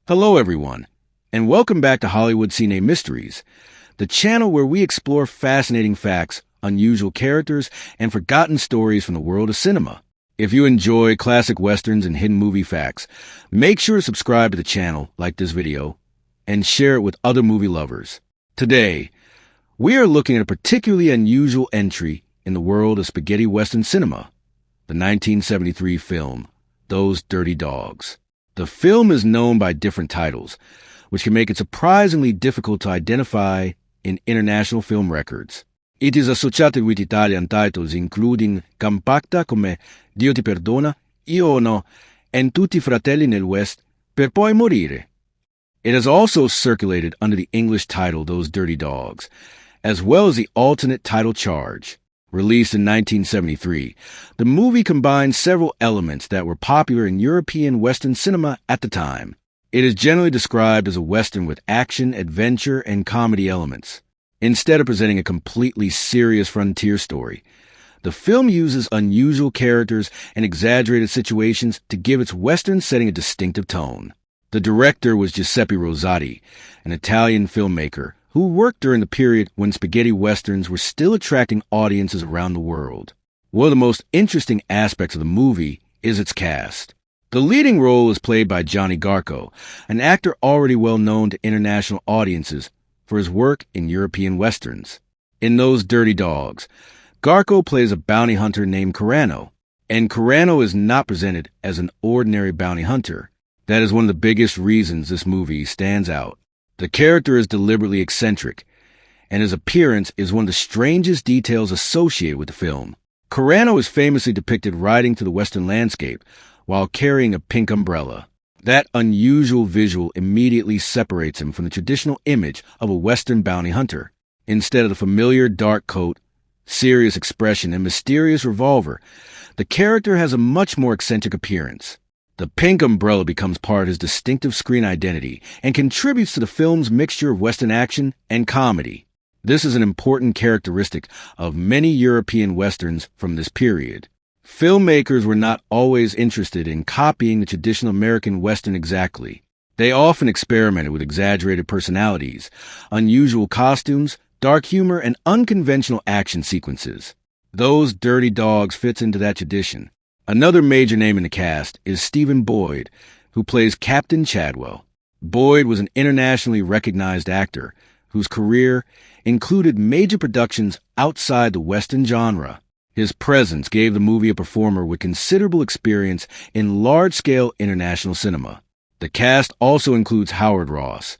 Hello, everyone, and welcome back to Hollywood Cine Mysteries, the channel where we explore fascinating facts, unusual characters, and forgotten stories from the world of cinema. If you enjoy classic westerns and hidden movie facts, make sure to subscribe to the channel, like this video, and share it with other movie lovers. Today, we are looking at a particularly unusual entry in the world of spaghetti western cinema, the 1973 film, Those Dirty Dogs. The film is known by different titles, which can make it surprisingly difficult to identify in international film records. It is associated with Italian titles including Compacta come Dio ti perdona, Io no, and Tutti fratelli nel West, per poi morire. It has also circulated under the English title Those Dirty Dogs, as well as the alternate title Charge. Released in 1973, the movie combines several elements that were popular in European Western cinema at the time. It is generally described as a Western with action, adventure, and comedy elements. Instead of presenting a completely serious frontier story, the film uses unusual characters and exaggerated situations to give its Western setting a distinctive tone. The director was Giuseppe Rosati, an Italian filmmaker who worked during the period when spaghetti westerns were still attracting audiences around the world. One of the most interesting aspects of the movie is its cast. The leading role is played by Johnny Garco, an actor already well known to international audiences for his work in European westerns. In Those Dirty Dogs, Garco plays a bounty hunter named Corano, and Corano is not presented as an ordinary bounty hunter. That is one of the biggest reasons this movie stands out. The character is deliberately eccentric, and his appearance is one of the strangest details associated with the film. Corano is famously depicted riding through the western landscape while carrying a pink umbrella. That unusual visual immediately separates him from the traditional image of a western bounty hunter. Instead of the familiar dark coat, serious expression, and mysterious revolver, the character has a much more eccentric appearance. The pink umbrella becomes part of his distinctive screen identity and contributes to the film's mixture of Western action and comedy. This is an important characteristic of many European Westerns from this period. Filmmakers were not always interested in copying the traditional American Western exactly. They often experimented with exaggerated personalities, unusual costumes, dark humor, and unconventional action sequences. Those Dirty Dogs fits into that tradition. Another major name in the cast is Stephen Boyd, who plays Captain Chadwell. Boyd was an internationally recognized actor whose career included major productions outside the Western genre. His presence gave the movie a performer with considerable experience in large-scale international cinema. The cast also includes Howard Ross,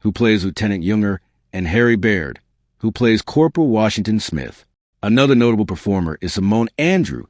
who plays Lieutenant Younger, and Harry Baird, who plays Corporal Washington Smith. Another notable performer is Simone Andrew,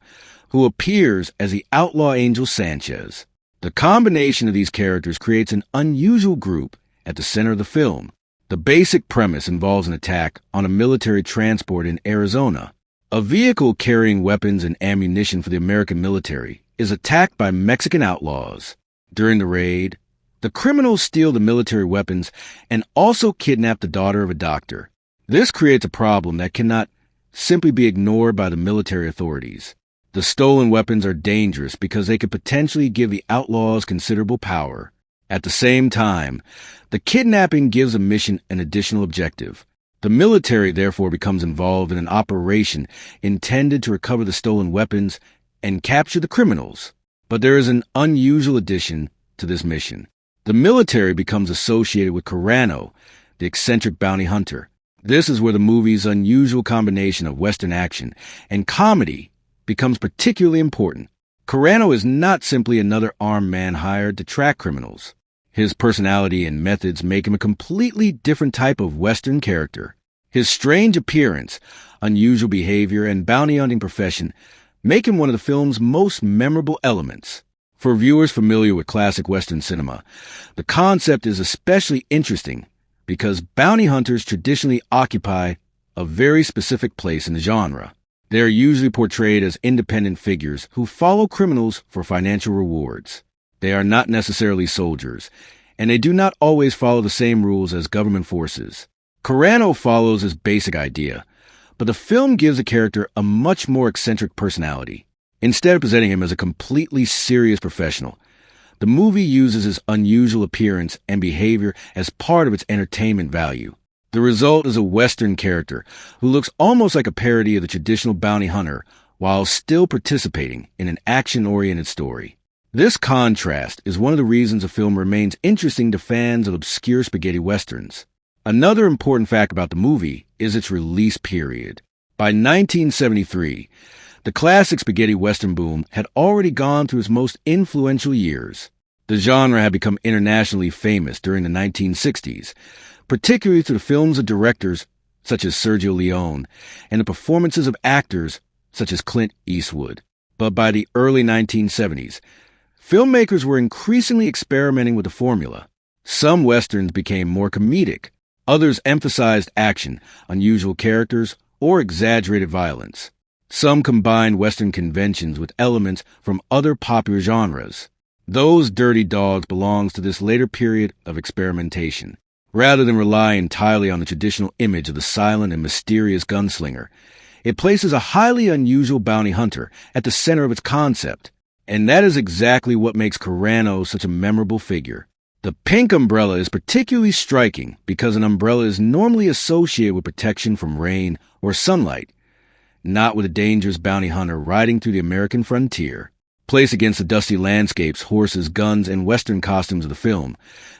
who appears as the outlaw angel Sanchez. The combination of these characters creates an unusual group at the center of the film. The basic premise involves an attack on a military transport in Arizona. A vehicle carrying weapons and ammunition for the American military is attacked by Mexican outlaws. During the raid, the criminals steal the military weapons and also kidnap the daughter of a doctor. This creates a problem that cannot simply be ignored by the military authorities. The stolen weapons are dangerous because they could potentially give the outlaws considerable power. At the same time, the kidnapping gives the mission an additional objective. The military therefore becomes involved in an operation intended to recover the stolen weapons and capture the criminals. But there is an unusual addition to this mission. The military becomes associated with Corano, the eccentric bounty hunter. This is where the movie's unusual combination of Western action and comedy becomes particularly important. Corano is not simply another armed man hired to track criminals. His personality and methods make him a completely different type of Western character. His strange appearance, unusual behavior, and bounty hunting profession make him one of the film's most memorable elements. For viewers familiar with classic Western cinema, the concept is especially interesting because bounty hunters traditionally occupy a very specific place in the genre. They are usually portrayed as independent figures who follow criminals for financial rewards. They are not necessarily soldiers, and they do not always follow the same rules as government forces. Corano follows this basic idea, but the film gives the character a much more eccentric personality. Instead of presenting him as a completely serious professional, The movie uses his unusual appearance and behavior as part of its entertainment value. The result is a Western character who looks almost like a parody of the traditional bounty hunter while still participating in an action-oriented story. This contrast is one of the reasons the film remains interesting to fans of obscure spaghetti westerns. Another important fact about the movie is its release period. By 1973, the classic spaghetti western boom had already gone through its most influential years. The genre had become internationally famous during the 1960s, particularly through the films of directors such as Sergio Leone and the performances of actors such as Clint Eastwood. But by the early 1970s, filmmakers were increasingly experimenting with the formula. Some westerns became more comedic. Others emphasized action, unusual characters, or exaggerated violence. Some combined Western conventions with elements from other popular genres. Those Dirty Dogs belongs to this later period of experimentation. Rather than rely entirely on the traditional image of the silent and mysterious gunslinger, it places a highly unusual bounty hunter at the center of its concept. And that is exactly what makes Koran such a memorable figure. The pink umbrella is particularly striking because an umbrella is normally associated with protection from rain or sunlight, not with a dangerous bounty hunter riding through the American frontier. Placed against the dusty landscapes, horses, guns, and Western costumes of the film,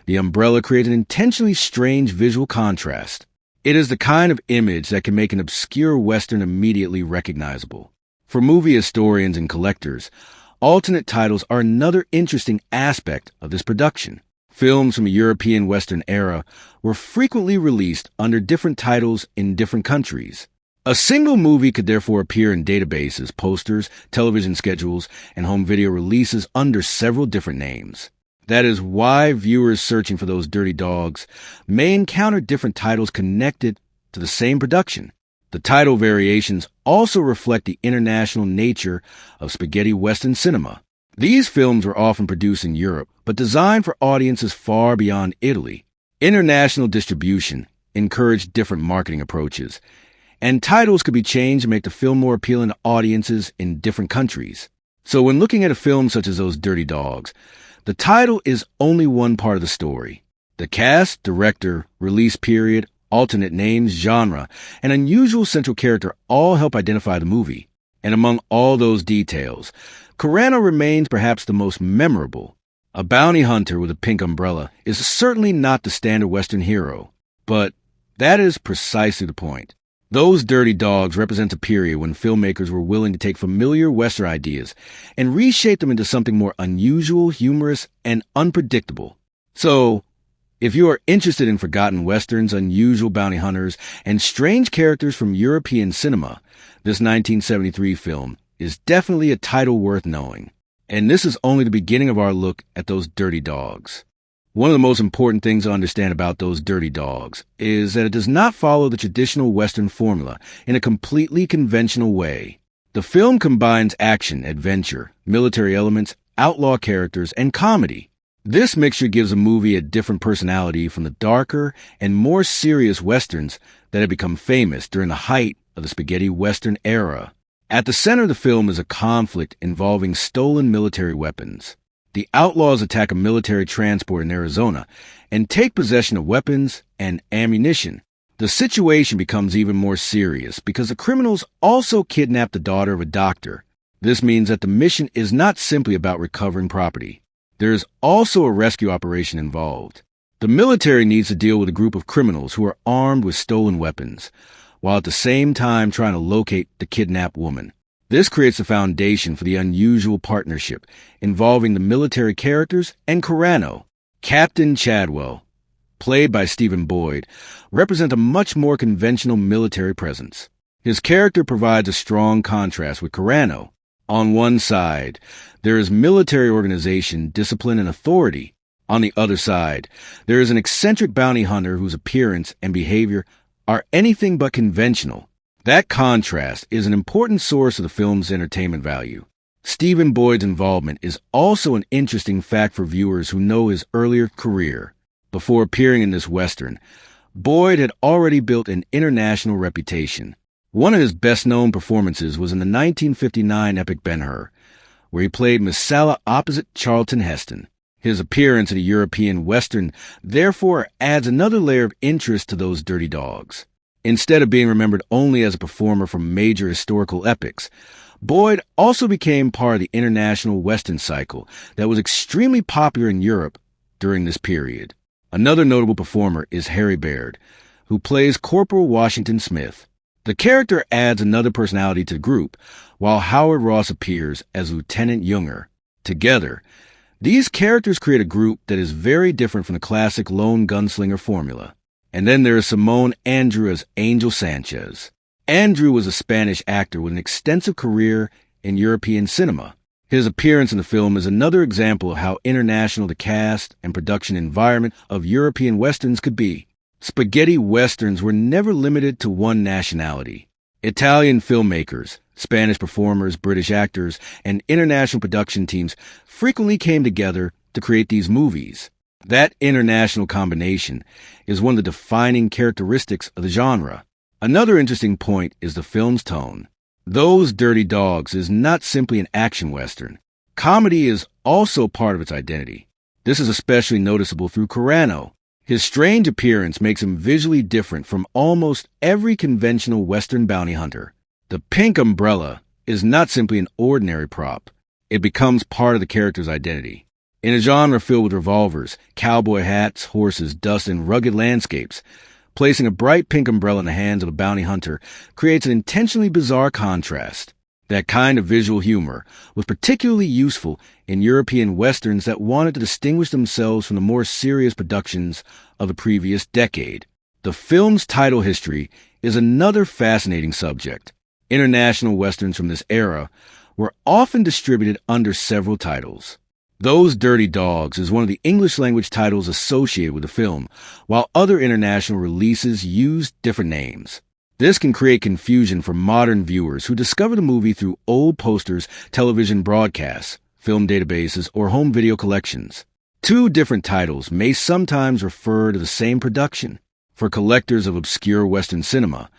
the umbrella creates an intentionally strange visual contrast. It is the kind of image that can make an obscure Western immediately recognizable. For movie historians and collectors, alternate titles are another interesting aspect of this production. Films from the European Western era were frequently released under different titles in different countries. A single movie could therefore appear in databases, posters, television schedules, and home video releases under several different names. That is why viewers searching for those Dirty Dogs may encounter different titles connected to the same production. The title variations also reflect the international nature of spaghetti western cinema. These films were often produced in Europe, but designed for audiences far beyond Italy. International distribution encouraged different marketing approaches, and titles could be changed to make the film more appealing to audiences in different countries. So when looking at a film such as those Dirty Dogs, the title is only one part of the story. The cast, director, release period, alternate names, genre, and unusual central character all help identify the movie. And among all those details, Koran remains perhaps the most memorable. A bounty hunter with a pink umbrella is certainly not the standard Western hero, but that is precisely the point. Those Dirty Dogs represent a period when filmmakers were willing to take familiar Western ideas and reshape them into something more unusual, humorous, and unpredictable. So, if you are interested in forgotten Westerns, unusual bounty hunters, and strange characters from European cinema, this 1973 film is definitely a title worth knowing. And this is only the beginning of our look at those Dirty Dogs. One of the most important things to understand about those Dirty Dogs is that it does not follow the traditional Western formula in a completely conventional way. The film combines action, adventure, military elements, outlaw characters, and comedy. This mixture gives a movie a different personality from the darker and more serious Westerns that had become famous during the height of the spaghetti Western era. At the center of the film is a conflict involving stolen military weapons. The outlaws attack a military transport in Arizona and take possession of weapons and ammunition. The situation becomes even more serious because the criminals also kidnap the daughter of a doctor. This means that the mission is not simply about recovering property. There is also a rescue operation involved. The military needs to deal with a group of criminals who are armed with stolen weapons, while at the same time trying to locate the kidnapped woman. This creates a foundation for the unusual partnership involving the military characters and Koran. Captain Chadwell, played by Stephen Boyd, represents a much more conventional military presence. His character provides a strong contrast with Koran. On one side, there is military organization, discipline, and authority. On the other side, there is an eccentric bounty hunter whose appearance and behavior are anything but conventional. That contrast is an important source of the film's entertainment value. Stephen Boyd's involvement is also an interesting fact for viewers who know his earlier career. Before appearing in this Western, Boyd had already built an international reputation. One of his best-known performances was in the 1959 epic Ben-Hur, where he played Messala opposite Charlton Heston. His appearance in a European Western therefore adds another layer of interest to those dirty dogs. Instead of being remembered only as a performer from major historical epics, Boyd also became part of the international Western cycle that was extremely popular in Europe during this period. Another notable performer is Harry Baird, who plays Corporal Washington Smith. The character adds another personality to the group, while Howard Ross appears as Lieutenant Younger. Together, these characters create a group that is very different from the classic lone gunslinger formula. And then there is Simone Andrew as Angel Sanchez. Andrew was a Spanish actor with an extensive career in European cinema. His appearance in the film is another example of how international the cast and production environment of European Westerns could be. Spaghetti Westerns were never limited to one nationality. Italian filmmakers, Spanish performers, British actors, and international production teams frequently came together to create these movies. That international combination is one of the defining characteristics of the genre. Another interesting point is the film's tone. Those Dirty Dogs is not simply an action western. Comedy is also part of its identity. This is especially noticeable through Koran. His strange appearance makes him visually different from almost every conventional Western bounty hunter. The pink umbrella is not simply an ordinary prop. It becomes part of the character's identity. In a genre filled with revolvers, cowboy hats, horses, dust, and rugged landscapes, placing a bright pink umbrella in the hands of a bounty hunter creates an intentionally bizarre contrast. That kind of visual humor was particularly useful in European Westerns that wanted to distinguish themselves from the more serious productions of the previous decade. The film's title history is another fascinating subject. International Westerns from this era were often distributed under several titles. Those Dirty Dogs is one of the English-language titles associated with the film, while other international releases used different names. This can create confusion for modern viewers who discover the movie through old posters, television broadcasts, film databases, or home video collections. Two different titles may sometimes refer to the same production. For collectors of obscure Western cinema,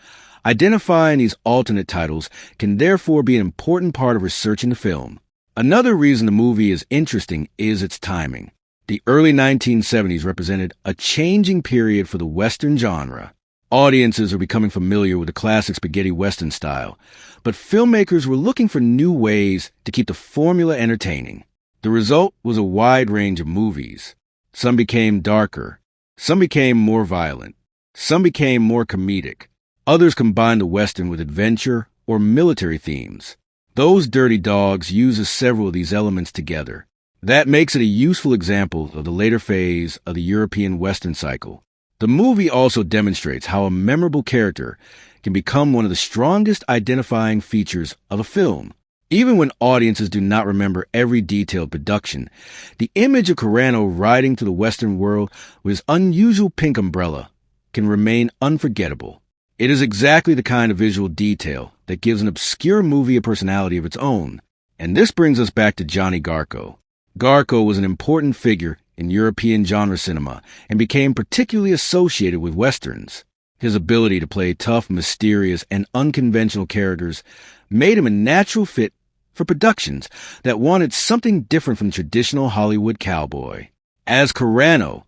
identifying these alternate titles can therefore be an important part of researching the film. Another reason the movie is interesting is its timing. The early 1970s represented a changing period for the Western genre. Audiences are becoming familiar with the classic spaghetti Western style, but filmmakers were looking for new ways to keep the formula entertaining. The result was a wide range of movies. Some became darker. Some became more violent. Some became more comedic. Others combined the Western with adventure or military themes. Those Dirty Dogs uses several of these elements together. That makes it a useful example of the later phase of the European Western cycle. The movie also demonstrates how a memorable character can become one of the strongest identifying features of a film. Even when audiences do not remember every detailed production, the image of Carano riding through the Western world with his unusual pink umbrella can remain unforgettable. It is exactly the kind of visual detail that gives an obscure movie a personality of its own. And this brings us back to Johnny Garco. Garco was an important figure in European genre cinema and became particularly associated with Westerns. His ability to play tough, mysterious, and unconventional characters made him a natural fit for productions that wanted something different from the traditional Hollywood cowboy. As Carano,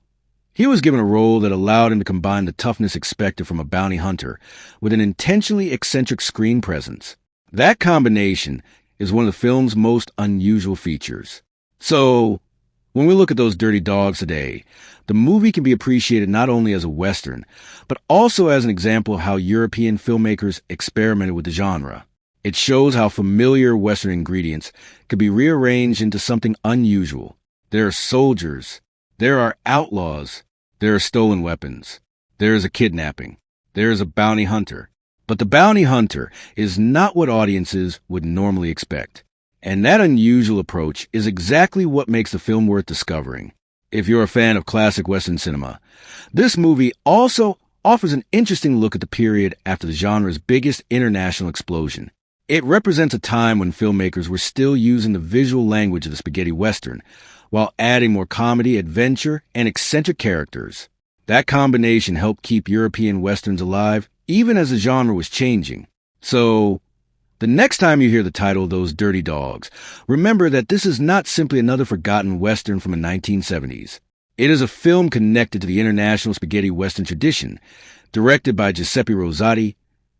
he was given a role that allowed him to combine the toughness expected from a bounty hunter with an intentionally eccentric screen presence. That combination is one of the film's most unusual features. So, when we look at those Dirty Dogs today, the movie can be appreciated not only as a Western, but also as an example of how European filmmakers experimented with the genre. It shows how familiar Western ingredients could be rearranged into something unusual. There are soldiers. There are outlaws. There are stolen weapons. There is a kidnapping. There is a bounty hunter. But the bounty hunter is not what audiences would normally expect. And that unusual approach is exactly what makes the film worth discovering. If you're a fan of classic Western cinema, this movie also offers an interesting look at the period after the genre's biggest international explosion. It represents a time when filmmakers were still using the visual language of the spaghetti Western, while adding more comedy, adventure, and eccentric characters. That combination helped keep European Westerns alive even as the genre was changing. So, The next time you hear the title, Those Dirty Dogs, remember that this is not simply another forgotten Western from the 1970s. It is a film connected to the international spaghetti Western tradition, directed by Giuseppe Rosati,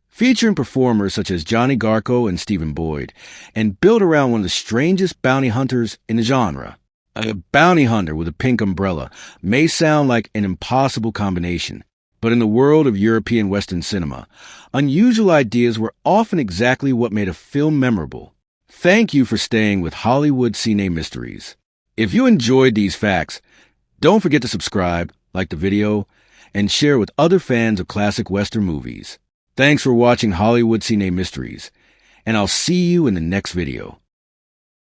featuring performers such as Johnny Garco and Stephen Boyd, and built around one of the strangest bounty hunters in the genre. A bounty hunter with a pink umbrella may sound like an impossible combination, but in the world of European Western cinema, unusual ideas were often exactly what made a film memorable. Thank you for staying with Hollywood Cine Mysteries. If you enjoyed these facts, don't forget to subscribe, like the video, and share with other fans of classic Western movies. Thanks for watching Hollywood Cine Mysteries, and I'll see you in the next video.